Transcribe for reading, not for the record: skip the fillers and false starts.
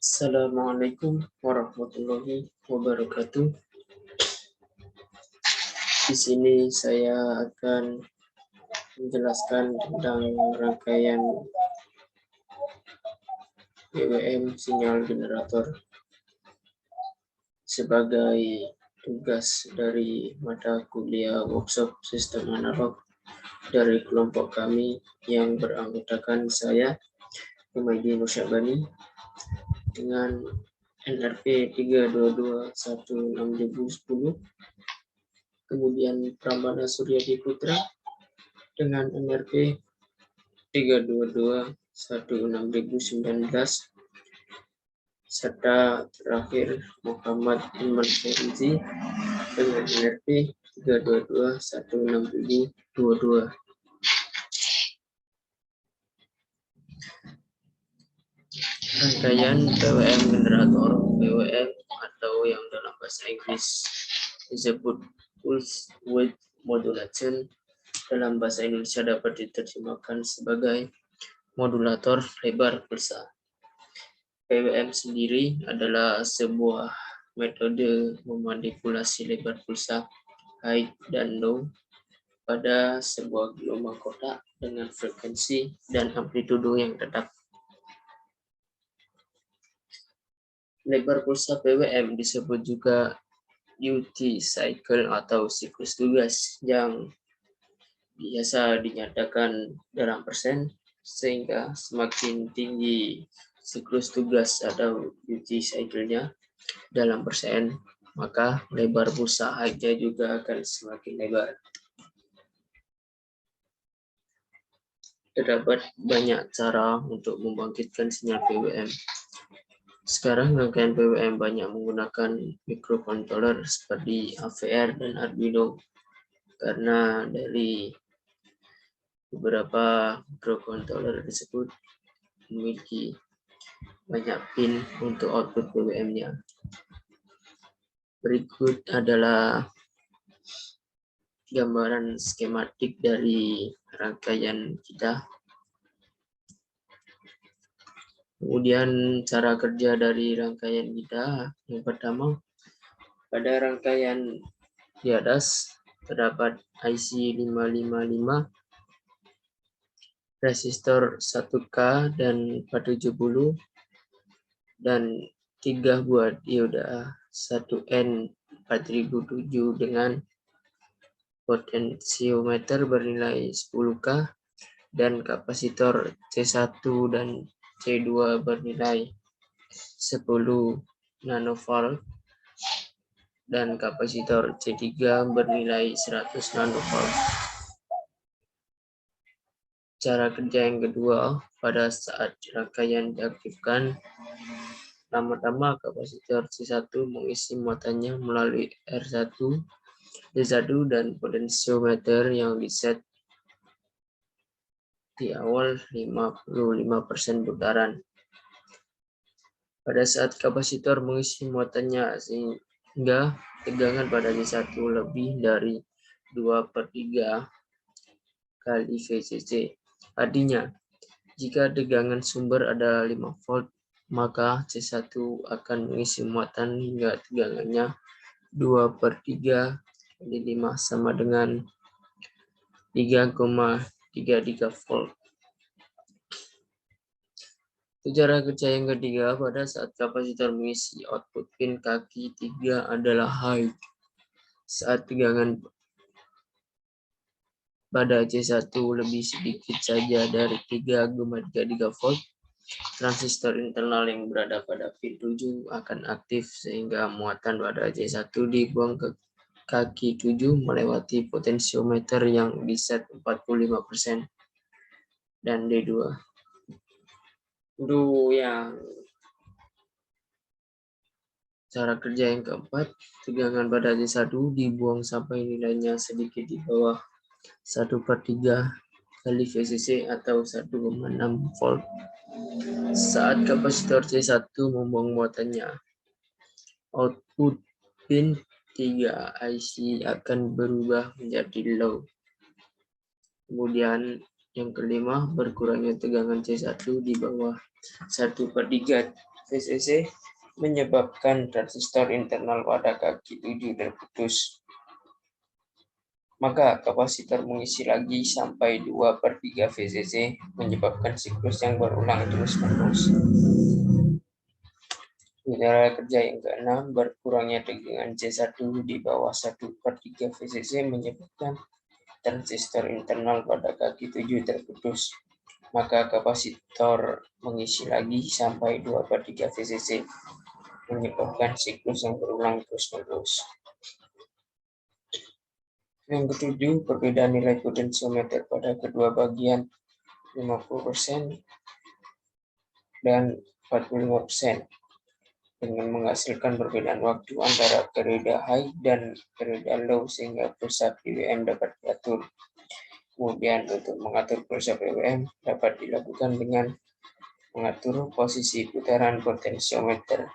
Assalamualaikum warahmatullahi wabarakatuh. Di sini saya akan menjelaskan tentang rangkaian PWM sinyal generator sebagai tugas dari mata kuliah workshop sistem analog dari kelompok kami yang beranggotakan saya, Humaydi Nur Syabani, dengan NRP 3221610, kemudian Pramana Suryadi Putra dengan NRP 3221619, serta terakhir Muhammad Iman Ferizi dengan NRP 3221622. Rangkaian PWM generator PWM atau yang dalam bahasa Inggris disebut pulse width modulation, dalam bahasa Indonesia dapat diterjemahkan sebagai modulator lebar pulsa. PWM sendiri adalah sebuah metode memanipulasi lebar pulsa high dan low pada sebuah gelombang kotak dengan frekuensi dan amplitudo yang tetap. Lebar pulsa PWM disebut juga duty cycle atau siklus tugas yang biasa dinyatakan dalam persen, sehingga semakin tinggi siklus tugas atau duty cycle-nya dalam persen, maka lebar pulsa high-nya juga akan semakin lebar. Terdapat banyak cara untuk membangkitkan sinyal PWM. Sekarang rangkaian PWM banyak menggunakan microcontroller seperti AVR dan Arduino, karena dari beberapa microcontroller tersebut memiliki banyak pin untuk output PWM-nya. Berikut adalah gambaran skematik dari rangkaian kita. Kemudian cara kerja dari rangkaian kita, yang pertama, pada rangkaian di atas terdapat IC 555, resistor 1K dan 470, dan 3 buah dioda 1N 4007 dengan potensiometer bernilai 10K dan kapasitor C1 dan C2 bernilai 10 nanovolt dan kapasitor C3 bernilai 100 nanovolt. Cara kerja yang kedua, pada saat rangkaian diaktifkan, pertama-tama kapasitor C1 mengisi muatannya melalui R1, D1 dan potensiometer yang diset di awal 55% putaran. Pada saat kapasitor mengisi muatannya sehingga tegangan pada C1 lebih dari 2/3 kali VCC. Artinya, jika tegangan sumber ada 5 volt, maka C1 akan mengisi muatan hingga tegangannya 2/3 kali 5 sama dengan 3,33 volt. Cara kerja yang ketiga, pada saat kapasitor mengisi output pin kaki 3 adalah high. Saat tegangan pada C1 lebih sedikit saja dari 3,33 volt, transistor internal yang berada pada pin 7 akan aktif sehingga muatan pada C1 dibuang ke kaki 7 melewati potensiometer yang diset 45% dan D2. Cara kerja yang keempat, tegangan pada C1 dibuang sampai nilainya sedikit di bawah 1/3 kali VCC atau 1,6 volt. Saat kapasitor C1 membuang muatannya, output pin 3 IC akan berubah menjadi low. Kemudian yang kelima, berkurangnya tegangan C1 di bawah 1/3 VCC menyebabkan transistor internal pada kaki 7 terputus. Maka kapasitor mengisi lagi sampai 2/3 VCC menyebabkan siklus yang berulang terus-menerus. Cara kerja yang ke-6, berkurangnya tegangan C1 di bawah 1/3 VCC menyebabkan transistor internal pada kaki 7 terputus. Maka kapasitor mengisi lagi sampai 2/3 VCC menyebabkan siklus yang berulang terus-menerus. Yang ketujuh, perbedaan nilai potensiometer pada kedua bagian 50% dan 45% dengan menghasilkan perbedaan waktu antara periode high dan periode low sehingga pulsa PWM dapat diatur. Kemudian untuk mengatur pulsa PWM dapat dilakukan dengan mengatur posisi putaran potensiometer